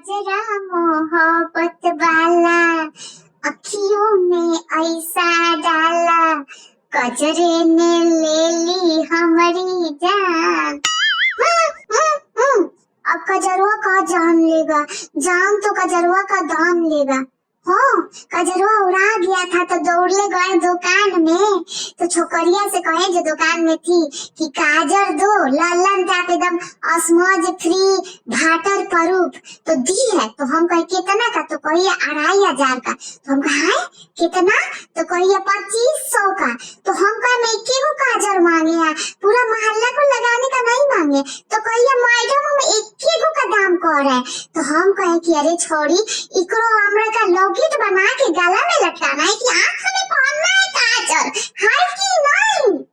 कजरा मोहब्बत वाला अखियों में ऐसा डाला कजरे ने ले ली हमारी जान। अब कजरवा का जान लेगा, जान तो कजरवा का दाम लेगा। हाँ, कजरवा उड़ा गया था तो दौड़ले गए दुकान में, तो छोकरिया से कहे जो दुकान में थी कि काजर दो, लल्लन टाप एकदम असमज फ्री भाटर परूप, तो दी है। तो हम कहे कितना का, तो कहिए 2500 का। तो हम कहा कितना, तो कहिए 2500 का। तो हम कहे मैं एक काजर मांगे है, पूरा मोहल्ला को लगाने का नहीं मांगे। तो कहिए मैडम हम एक का दाम कर है। तो हम कहे कि अरे छोड़ी, इकरो हमरा का लॉकेट बना के गला में लटकाना है कि आँख में पहनना है काजल, है कि नहीं।